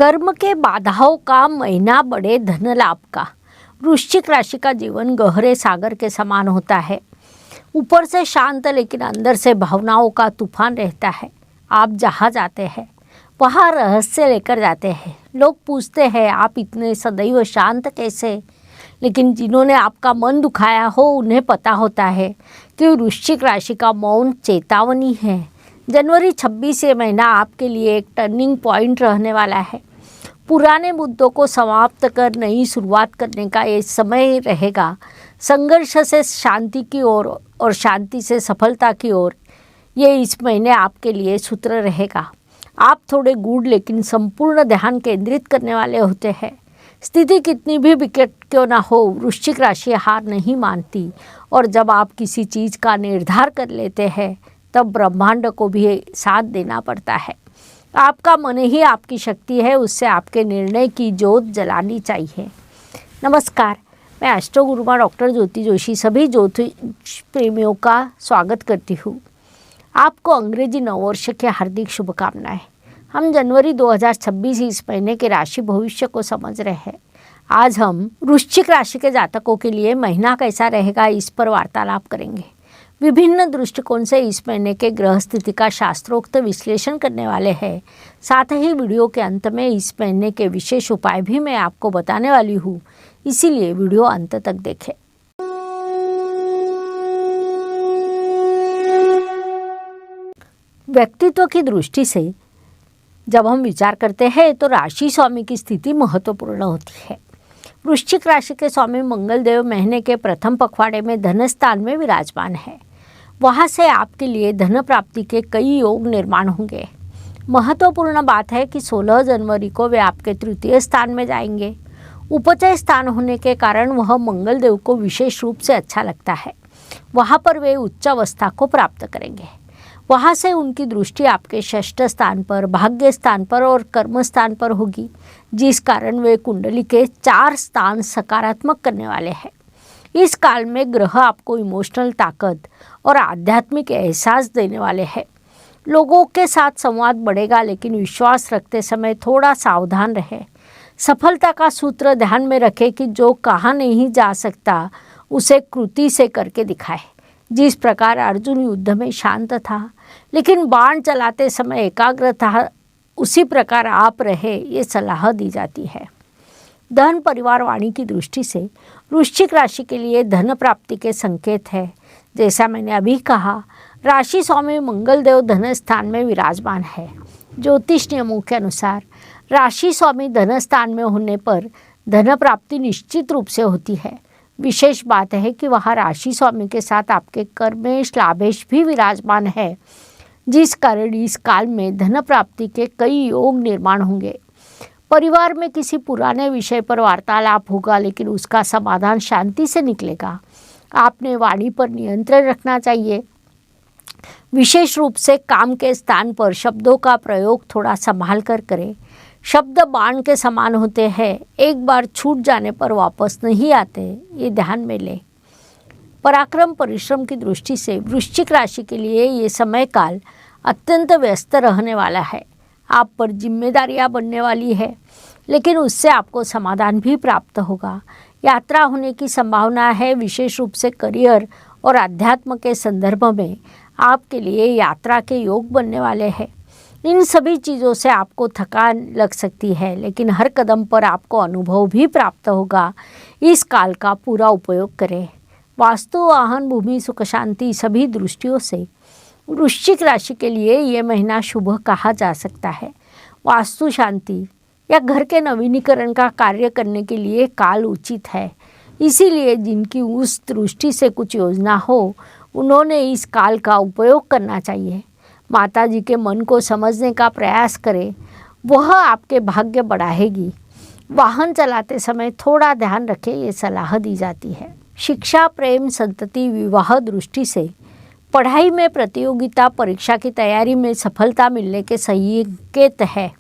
कर्म के बाधाओं का महीना बड़े धन लाभ का। वृश्चिक राशि का जीवन गहरे सागर के समान होता है। ऊपर से शांत लेकिन अंदर से भावनाओं का तूफान रहता है। आप जहाँ जाते हैं वहाँ रहस्य लेकर जाते हैं। लोग पूछते हैं आप इतने सदैव शांत कैसे, लेकिन जिन्होंने आपका मन दुखाया हो उन्हें पता होता है कि वृश्चिक राशि का मौन चेतावनी है। जनवरी 26 ये महीना आपके लिए एक टर्निंग पॉइंट रहने वाला है। पुराने मुद्दों को समाप्त कर नई शुरुआत करने का ये समय रहेगा। संघर्ष से शांति की ओर और शांति से सफलता की ओर ये इस महीने आपके लिए सूत्र रहेगा। आप थोड़े गूढ़ लेकिन संपूर्ण ध्यान केंद्रित करने वाले होते हैं। स्थिति कितनी भी विकट क्यों ना हो, वृश्चिक राशि हार नहीं मानती और जब आप किसी चीज़ का निर्धार कर लेते हैं तब ब्रह्मांड को भी साथ देना पड़ता है। आपका मन ही आपकी शक्ति है, उससे आपके निर्णय की जोत जलानी चाहिए। नमस्कार, मैं एस्ट्रो गुरुमा डॉक्टर ज्योति जोशी सभी ज्योतिष प्रेमियों का स्वागत करती हूँ। आपको अंग्रेजी नववर्ष की हार्दिक शुभकामनाएं। हम जनवरी 2026 इस महीने के राशि भविष्य को समझ रहे हैं। आज हम वृश्चिक राशि के जातकों के लिए महीना कैसा रहेगा इस पर वार्तालाप करेंगे। विभिन्न दृष्टिकोण से इस महीने के ग्रह स्थिति का शास्त्रोक्त विश्लेषण करने वाले हैं। साथ ही वीडियो के अंत में इस महीने के विशेष उपाय भी मैं आपको बताने वाली हूँ, इसीलिए वीडियो अंत तक देखें। व्यक्तित्व की दृष्टि से जब हम विचार करते हैं तो राशि स्वामी की स्थिति महत्वपूर्ण होती है। वृश्चिक राशि के स्वामी मंगल देव महीने के प्रथम पखवाड़े में धन स्थान में विराजमान है। वहाँ से आपके लिए धन प्राप्ति के कई योग निर्माण होंगे। महत्वपूर्ण बात है कि 16 जनवरी को वे आपके तृतीय स्थान में जाएंगे। उपचय स्थान होने के कारण वह मंगल देव को विशेष रूप से अच्छा लगता है। वहाँ पर वे उच्च अवस्था को प्राप्त करेंगे। वहाँ से उनकी दृष्टि आपके षष्ठ स्थान पर, भाग्य स्थान पर और कर्म स्थान पर होगी, जिस कारण वे कुंडली के 4 स्थान सकारात्मक करने वाले हैं। इस काल में ग्रह आपको इमोशनल ताकत और आध्यात्मिक एहसास देने वाले हैं। लोगों के साथ संवाद बढ़ेगा, लेकिन विश्वास रखते समय थोड़ा सावधान रहे। सफलता का सूत्र ध्यान में रखें कि जो कहा नहीं जा सकता उसे कृति से करके दिखाए। जिस प्रकार अर्जुन युद्ध में शांत था लेकिन बाण चलाते समय एकाग्र था, उसी प्रकार आप रहे, ये सलाह दी जाती है। धन परिवार वाणी की दृष्टि से वृश्चिक राशि के लिए धन प्राप्ति के संकेत है। जैसा मैंने अभी कहा, राशि स्वामी मंगल देव धन स्थान में विराजमान है। ज्योतिष नियमों के अनुसार राशि स्वामी धन स्थान में होने पर धन प्राप्ति निश्चित रूप से होती है। विशेष बात है कि वहाँ राशि स्वामी के साथ आपके कर्मेश लाभेश भी विराजमान है, जिस कारण इस काल में धन प्राप्ति के कई योग निर्माण होंगे। परिवार में किसी पुराने विषय पर वार्तालाप होगा, लेकिन उसका समाधान शांति से निकलेगा। आपने वाणी पर नियंत्रण रखना चाहिए। विशेष रूप से काम के स्थान पर शब्दों का प्रयोग थोड़ा संभाल कर करें। शब्द बाण के समान होते हैं, एक बार छूट जाने पर वापस नहीं आते, ये ध्यान में लें। पराक्रम परिश्रम की दृष्टि से वृश्चिक राशि के लिए ये समय काल अत्यंत व्यस्त रहने वाला है। आप पर जिम्मेदारियां बनने वाली है, लेकिन उससे आपको समाधान भी प्राप्त होगा। यात्रा होने की संभावना है। विशेष रूप से करियर और अध्यात्म के संदर्भ में आपके लिए यात्रा के योग बनने वाले हैं। इन सभी चीज़ों से आपको थकान लग सकती है, लेकिन हर कदम पर आपको अनुभव भी प्राप्त होगा। इस काल का पूरा उपयोग करें। वास्तु, वाहन, भूमि, सुख शांति सभी दृष्टियों से वृश्चिक राशि के लिए ये महीना शुभ कहा जा सकता है। वास्तु शांति या घर के नवीनीकरण का कार्य करने के लिए काल उचित है। इसीलिए जिनकी उस दृष्टि से कुछ योजना हो, उन्होंने इस काल का उपयोग करना चाहिए। माता जी के मन को समझने का प्रयास करें, वह आपके भाग्य बढ़ाएगी। वाहन चलाते समय थोड़ा ध्यान रखें, ये सलाह दी जाती है। शिक्षा, प्रेम, संतति, विवाह दृष्टि से पढ़ाई में प्रतियोगिता, परीक्षा की तैयारी में सफलता मिलने के संकेत है।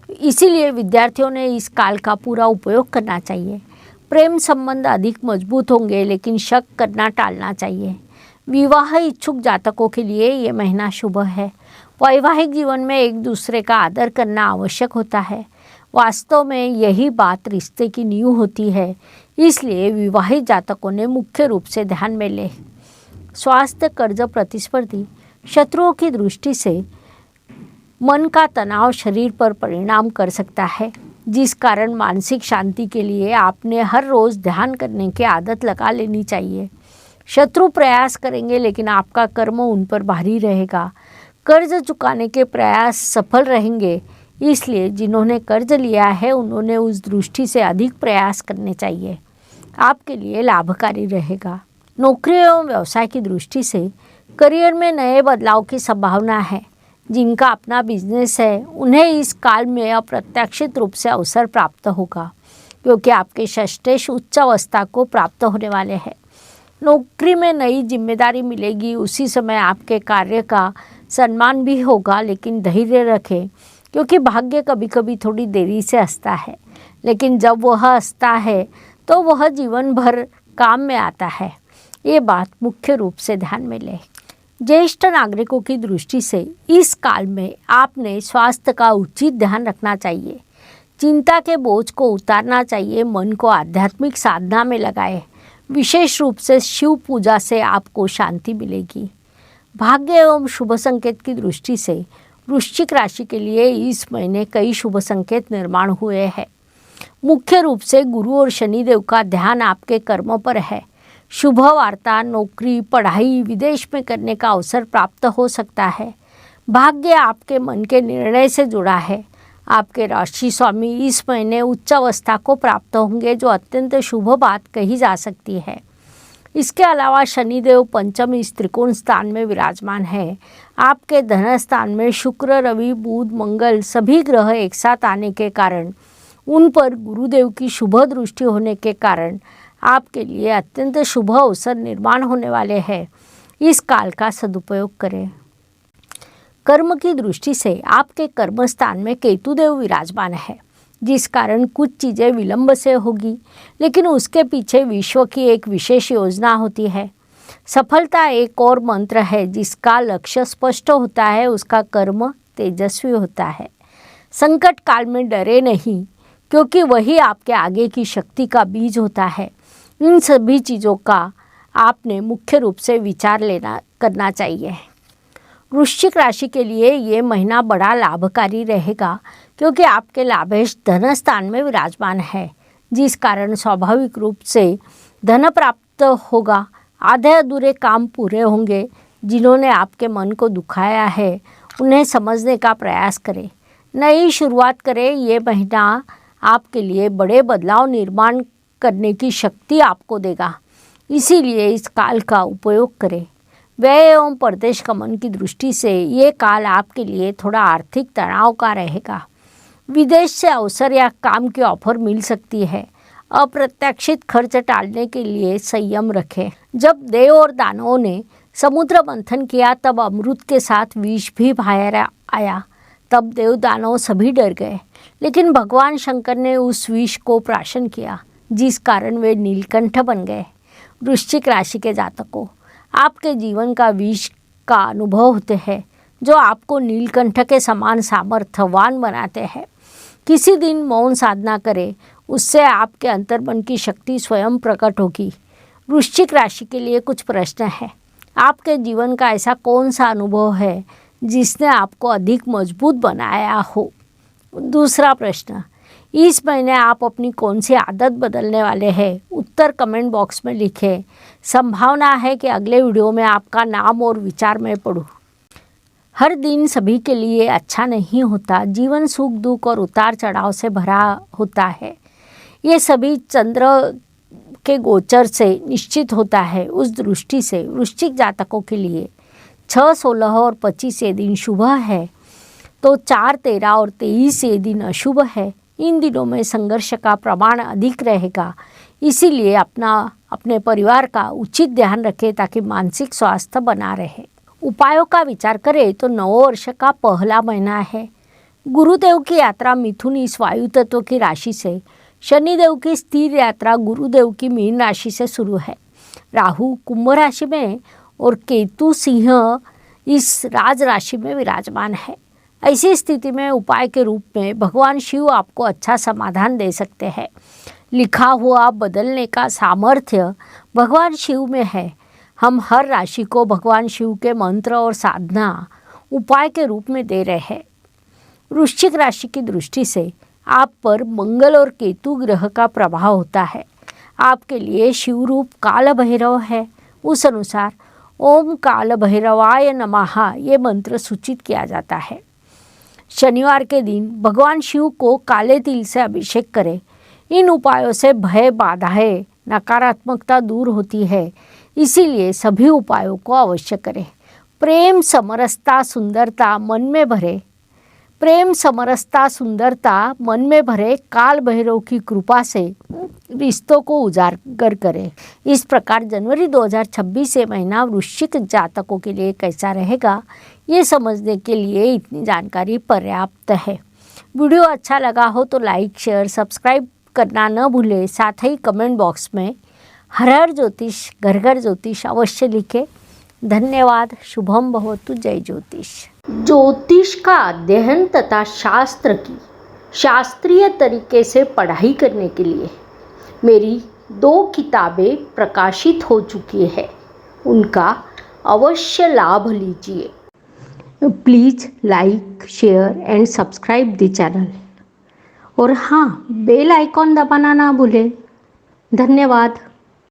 इसीलिए विद्यार्थियों ने इस काल का पूरा उपयोग करना चाहिए। प्रेम संबंध अधिक मजबूत होंगे, लेकिन शक करना टालना चाहिए। विवाह इच्छुक जातकों के लिए ये महीना शुभ है। वैवाहिक जीवन में एक दूसरे का आदर करना आवश्यक होता है। वास्तव में यही बात रिश्ते की नींव होती है, इसलिए विवाहित जातकों ने मुख्य रूप से ध्यान में ले। स्वास्थ्य, कर्ज, प्रतिस्पर्धी शत्रुओं की दृष्टि से मन का तनाव शरीर पर परिणाम कर सकता है, जिस कारण मानसिक शांति के लिए आपने हर रोज़ ध्यान करने की आदत लगा लेनी चाहिए। शत्रु प्रयास करेंगे लेकिन आपका कर्म उन पर भारी रहेगा। कर्ज चुकाने के प्रयास सफल रहेंगे, इसलिए जिन्होंने कर्ज लिया है उन्होंने उस दृष्टि से अधिक प्रयास करने चाहिए। आपके लिए लाभकारी रहेगा। नौकरी एवं व्यवसाय की दृष्टि से करियर में नए बदलाव की संभावना है। जिनका अपना बिजनेस है उन्हें इस काल में अप्रत्याशित रूप से अवसर प्राप्त होगा, क्योंकि आपके षष्ठेश उच्च अवस्था को प्राप्त होने वाले हैं। नौकरी में नई जिम्मेदारी मिलेगी, उसी समय आपके कार्य का सम्मान भी होगा, लेकिन धैर्य रखें, क्योंकि भाग्य कभी कभी थोड़ी देरी से हंसता है, लेकिन जब वह हंसता है तो वह जीवन भर काम में आता है। ये बात मुख्य रूप से ध्यान में लें। ज्येष्ठ नागरिकों की दृष्टि से इस काल में आपने स्वास्थ्य का उचित ध्यान रखना चाहिए। चिंता के बोझ को उतारना चाहिए। मन को आध्यात्मिक साधना में लगाएं। विशेष रूप से शिव पूजा से आपको शांति मिलेगी। भाग्य एवं शुभ संकेत की दृष्टि से वृश्चिक राशि के लिए इस महीने कई शुभ संकेत निर्माण हुए हैं। मुख्य रूप से गुरु और शनिदेव का ध्यान आपके कर्मों पर है। शुभ वार्ता, नौकरी, पढ़ाई, विदेश में करने का अवसर प्राप्त हो सकता है। भाग्य आपके मन के निर्णय से जुड़ा है। आपके राशि स्वामी इस महीने उच्च अवस्था को प्राप्त होंगे, जो अत्यंत शुभ बात कही जा सकती है। इसके अलावा शनिदेव पंचम इस त्रिकोण स्थान में विराजमान है। आपके धन स्थान में शुक्र, रवि, बुध, मंगल सभी ग्रह एक साथ आने के कारण, उन पर गुरुदेव की शुभ दृष्टि होने के कारण आपके लिए अत्यंत शुभ अवसर निर्माण होने वाले हैं। इस काल का सदुपयोग करें। कर्म की दृष्टि से आपके कर्म स्थान में केतुदेव विराजमान है, जिस कारण कुछ चीज़ें विलंब से होगी, लेकिन उसके पीछे विश्व की एक विशेष योजना होती है। सफलता एक और मंत्र है, जिसका लक्ष्य स्पष्ट होता है, उसका कर्म तेजस्वी होता है। संकट काल में डरे नहीं, क्योंकि वही आपके आगे की शक्ति का बीज होता है। इन सभी चीज़ों का आपने मुख्य रूप से विचार करना चाहिए। वृश्चिक राशि के लिए ये महीना बड़ा लाभकारी रहेगा, क्योंकि आपके लाभेश धन स्थान में विराजमान है, जिस कारण स्वाभाविक रूप से धन प्राप्त होगा। आधे अधूरे काम पूरे होंगे। जिन्होंने आपके मन को दुखाया है उन्हें समझने का प्रयास करें। नई शुरुआत करें। ये महीना आपके लिए बड़े बदलाव निर्माण करने की शक्ति आपको देगा, इसीलिए इस काल का उपयोग करें। व्यय एवं परदेश गमन की दृष्टि से ये काल आपके लिए थोड़ा आर्थिक तनाव का रहेगा। विदेश से अवसर या काम की ऑफर मिल सकती है। अप्रत्याशित खर्च टालने के लिए संयम रखें। जब देव और दानवों ने समुद्र मंथन किया तब अमृत के साथ विष भी बाहर आया। तब देव दानव सभी डर गए, लेकिन भगवान शंकर ने उस विष को प्राशन किया, जिस कारण वे नीलकंठ बन गए। वृश्चिक राशि के जातकों, आपके जीवन का विष का अनुभव होते हैं, जो आपको नीलकंठ के समान सामर्थ्यवान बनाते हैं। किसी दिन मौन साधना करें, उससे आपके अंतर्मन की शक्ति स्वयं प्रकट होगी। वृश्चिक राशि के लिए कुछ प्रश्न है। आपके जीवन का ऐसा कौन सा अनुभव है जिसने आपको अधिक मजबूत बनाया हो? दूसरा प्रश्न, इस महीने आप अपनी कौन सी आदत बदलने वाले हैं? उत्तर कमेंट बॉक्स में लिखें। संभावना है कि अगले वीडियो में आपका नाम और विचार मैं पढूं। हर दिन सभी के लिए अच्छा नहीं होता। जीवन सुख दुख और उतार चढ़ाव से भरा होता है। ये सभी चंद्र के गोचर से निश्चित होता है। उस दृष्टि से वृश्चिक जातकों के लिए 6, 16 और 25 ये दिन शुभ है, तो 4, 13 और 23 ये दिन अशुभ है। इन दिनों में संघर्ष का प्रमाण अधिक रहेगा, इसीलिए अपने परिवार का उचित ध्यान रखें ताकि मानसिक स्वास्थ्य बना रहे। उपायों का विचार करें तो नववर्ष का पहला महीना है। गुरुदेव की यात्रा मिथुन इस वायु तत्व की राशि से, शनिदेव की स्थिर यात्रा गुरुदेव की मीन राशि से शुरू है। राहु कुंभ राशि में और केतु सिंह इस राज राशि में विराजमान है। ऐसी स्थिति में उपाय के रूप में भगवान शिव आपको अच्छा समाधान दे सकते हैं। लिखा हुआ बदलने का सामर्थ्य भगवान शिव में है। हम हर राशि को भगवान शिव के मंत्र और साधना उपाय के रूप में दे रहे हैं। वृश्चिक राशि की दृष्टि से आप पर मंगल और केतु ग्रह का प्रभाव होता है। आपके लिए शिव रूप काल भैरव है। उस अनुसार ओम काल भैरवाय नमः ये मंत्र सूचित किया जाता है। शनिवार के दिन भगवान शिव को काले तिल से अभिषेक करें। इन उपायों से भय, बाधाएं, नकारात्मकता दूर होती है, इसीलिए सभी उपायों को अवश्य करें। प्रेम, समरसता, सुंदरता मन में भरे मन में भरे काल भैरव की कृपा से रिश्तों को उजागर करें। इस प्रकार जनवरी 2026 ये महीना वृश्चिक जातकों के लिए कैसा रहेगा, ये समझने के लिए इतनी जानकारी पर्याप्त है। वीडियो अच्छा लगा हो तो लाइक, शेयर, सब्सक्राइब करना न भूलें। साथ ही कमेंट बॉक्स में हर हर ज्योतिष, घर घर ज्योतिष अवश्य लिखें। धन्यवाद। शुभम भवतु। जय ज्योतिष। ज्योतिष का अध्ययन तथा शास्त्र की शास्त्रीय तरीके से पढ़ाई करने के लिए मेरी 2 किताबें प्रकाशित हो चुकी है, उनका अवश्य लाभ लीजिए। Please like, share and subscribe the channel. और हाँ, बेल आइकॉन दबाना ना भूलें। धन्यवाद।